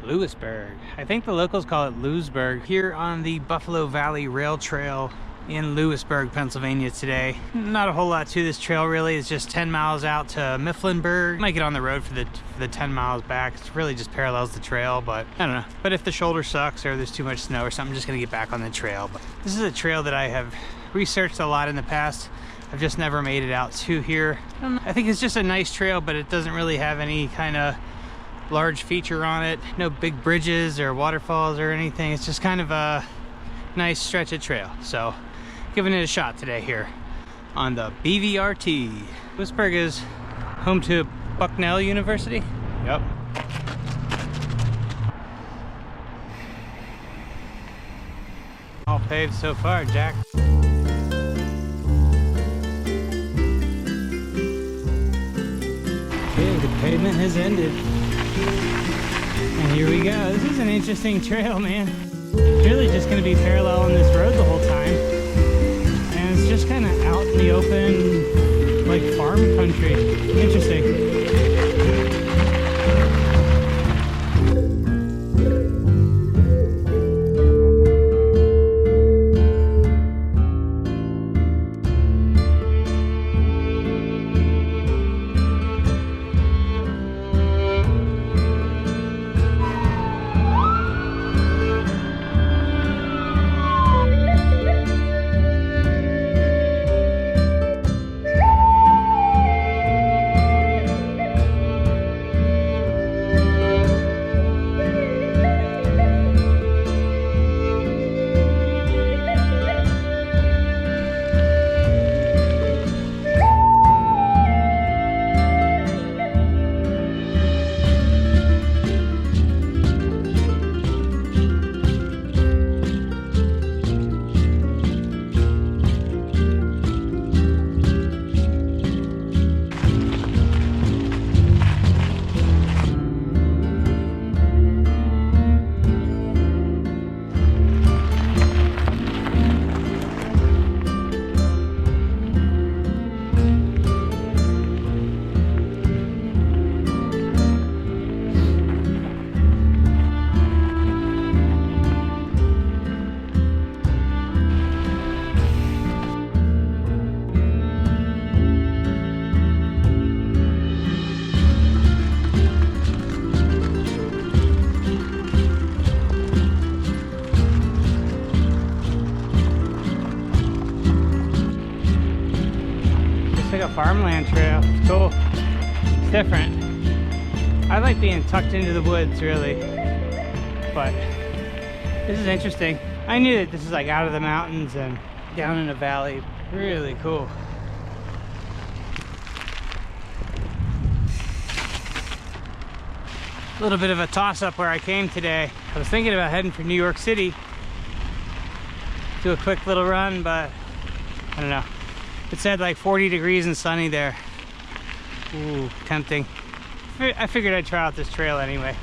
Lewisburg. I think the locals call it Lewisburg. Here on the Buffalo Valley Rail Trail in Lewisburg, Pennsylvania today. Not a whole lot to this trail really. It's just 10 miles out to Mifflinburg. Might get on the road for the 10 miles back. It really just parallels the trail, but I don't know. But if the shoulder sucks or there's too much snow or something, I'm just gonna get back on the trail. But this is a trail that I have researched a lot in the past. I've just never made it out to here. I think it's just a nice trail, but it doesn't really have any kind of large feature on it. No big bridges or waterfalls or anything. It's just kind of a nice stretch of trail. So giving it a shot today here on the BVRT. Lewisburg is home to Bucknell University. Yep. All paved so far, Jack. Okay, the pavement has ended. And here we go. This is an interesting trail, man. It's really just going to be paralleling this road the whole time. And it's just kind of out in the open, like farm country. Interesting. Like a farmland trail. It's cool. It's different. I like being tucked into the woods, really. But this is interesting. I knew that this is like out of the mountains and down in a valley. Really cool. A little bit of a toss-up where I came today. I was thinking about heading for New York City. Do a quick little run, but I don't know. It said like 40 degrees and sunny there. Ooh, tempting. I figured I'd try out this trail anyway.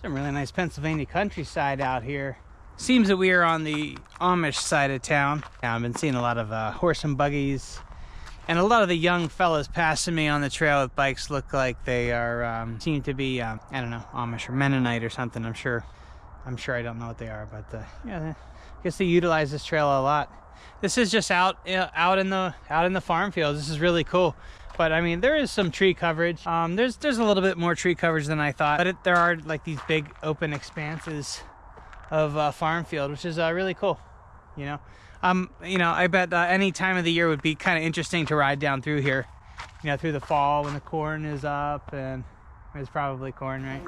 Some really nice Pennsylvania countryside out here. Seems that we are on the Amish side of town. I've been seeing a lot of horse and buggies, and a lot of the young fellas passing me on the trail with bikes look like they are seem to be I don't know, Amish or Mennonite or something. I'm sure I don't know what they are, but yeah, I guess they utilize this trail a lot. This is just out in the farm fields. This is really cool. But I mean, there is some tree coverage. There's a little bit more tree coverage than I thought, but there are like these big open expanses of farm field, which is really cool. You know, I bet any time of the year would be kind of interesting to ride down through here. You know, through the fall when the corn is up, and there's probably corn, right?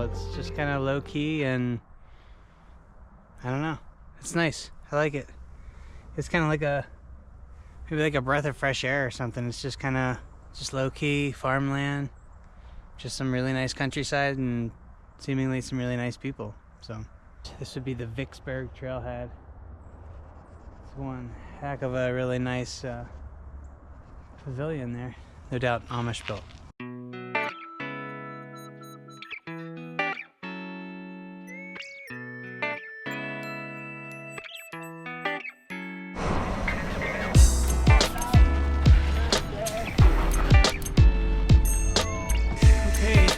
It's just kind of low key, and I don't know, it's nice. I like it. It's kind of like maybe like a breath of fresh air or something. It's just kind of just low key farmland, just some really nice countryside, and seemingly some really nice people. So this would be the Vicksburg trailhead. It's one heck of a really nice pavilion there. No doubt Amish built.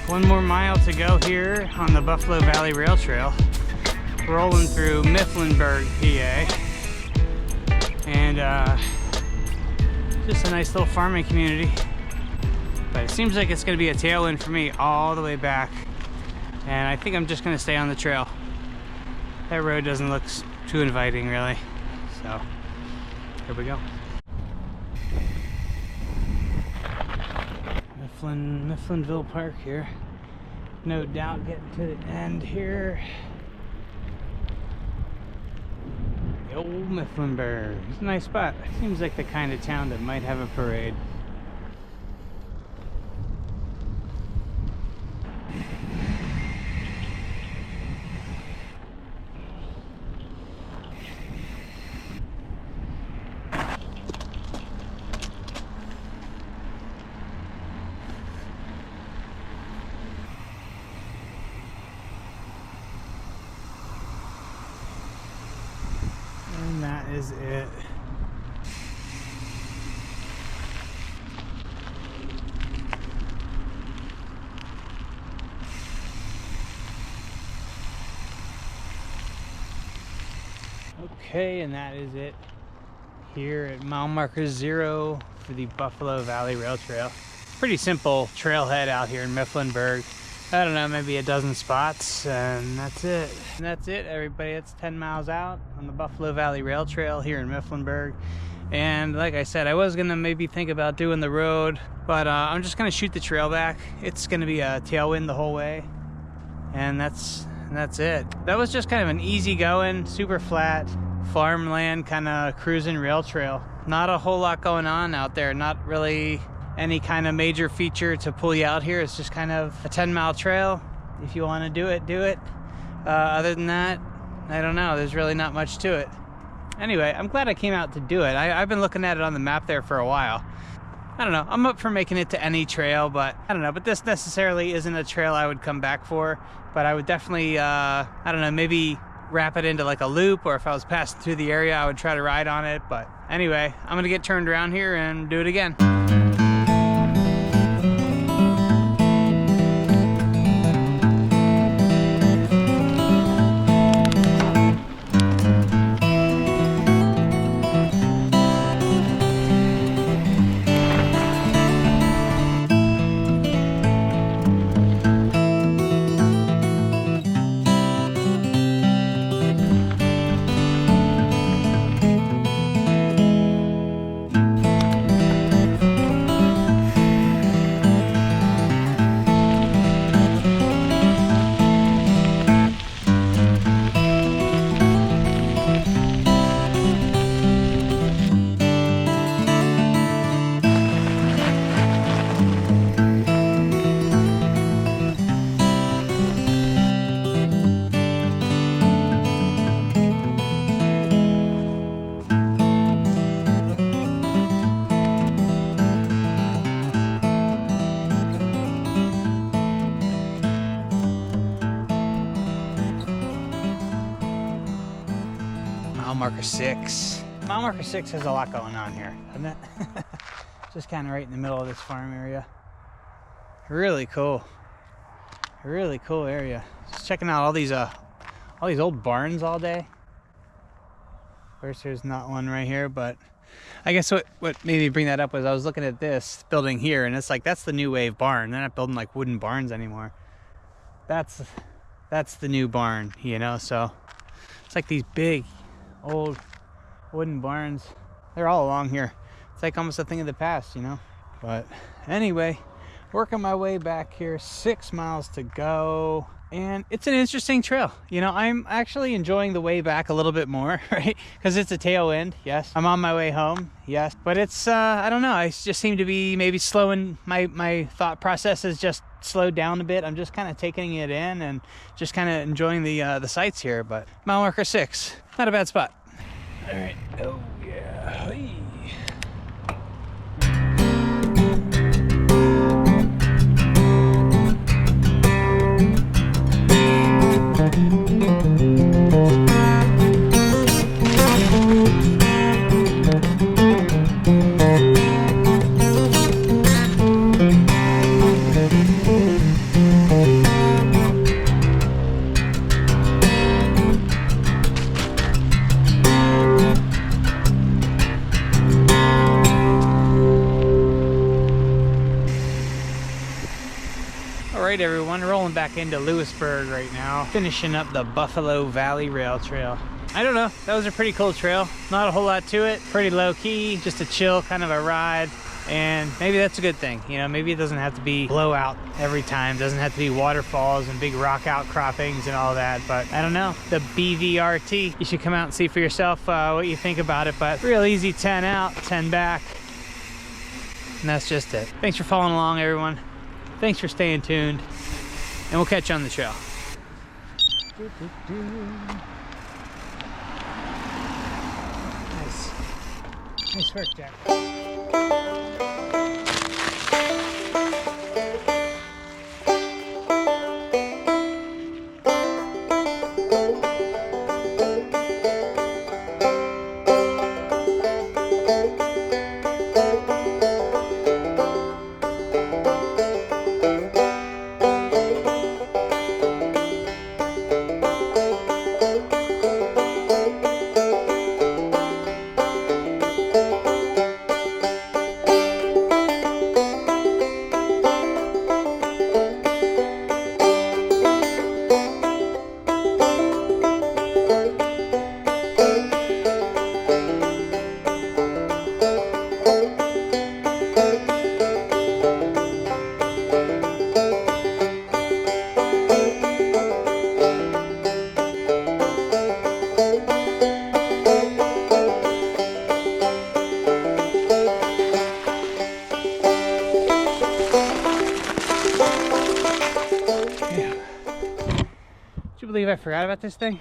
One more mile to go here on the Buffalo Valley Rail Trail, rolling through Mifflinburg, PA, and just a nice little farming community. But it seems like it's going to be a tailwind for me all the way back, and I think I'm just going to stay on the trail. That road doesn't look too inviting, really, so here we go. Mifflinville Park here. No doubt getting to the end here. The old Mifflinburg. It's a nice spot. Seems like the kind of town that might have a parade. And that is it. Okay, and that is it here at mile marker 0 for the Buffalo Valley Rail Trail. Pretty simple trailhead out here in Mifflinburg. I don't know, maybe a dozen spots, and that's it. And that's it, everybody. It's 10 miles out on the Buffalo Valley Rail Trail here in Mifflinburg. And like I said, I was gonna maybe think about doing the road, but I'm just gonna shoot the trail back. It's gonna be a tailwind the whole way, and that's it. That was just kind of an easy going, super flat, farmland kind of cruising rail trail. Not a whole lot going on out there, not really any kind of major feature to pull you out here. It's just kind of a 10-mile trail. If you want to do it, do it. Other than that, I don't know, there's really not much to it. Anyway, I'm glad I came out to do it. I've been looking at it on the map there for a while. I don't know, I'm up for making it to any trail, but I don't know, but this necessarily isn't a trail I would come back for, but I would definitely, I don't know, maybe wrap it into like a loop, or if I was passing through the area, I would try to ride on it. But anyway, I'm gonna get turned around here and do it again. Mile marker 6. Mile marker 6 has a lot going on here, doesn't it? Just kind of right in the middle of this farm area. Really cool. Really cool area. Just checking out all these old barns all day. Of course, there's not one right here, but I guess what made me bring that up was I was looking at this building here, and it's like, that's the new wave barn. They're not building like wooden barns anymore. That's the new barn, you know. So it's like these big old wooden barns. They're all along here. It's like almost a thing of the past, you know. But anyway, working my way back here, 6 miles to go, and it's an interesting trail. You know, I'm actually enjoying the way back a little bit more, right? Because it's a tailwind, yes. I'm on my way home, yes. But it's, I don't know, I just seem to be maybe slowing, my thought process has just slowed down a bit. I'm just kind of taking it in and just kind of enjoying the sights here. But mile marker 6, not a bad spot. All right, oh yeah. Hey. Alright everyone, rolling back into Lewisburg right now, finishing up the Buffalo Valley Rail Trail. I don't know, that was a pretty cool trail. Not a whole lot to it, pretty low key, just a chill kind of a ride. And maybe that's a good thing, you know, maybe it doesn't have to be blowout every time, doesn't have to be waterfalls and big rock outcroppings and all that, but I don't know, the BVRT, you should come out and see for yourself what you think about it. But real easy 10 out, 10 back, and that's just it. Thanks for following along everyone. Thanks for staying tuned, and we'll catch you on the trail. Nice. Nice work, Jack. Believe I forgot about this thing?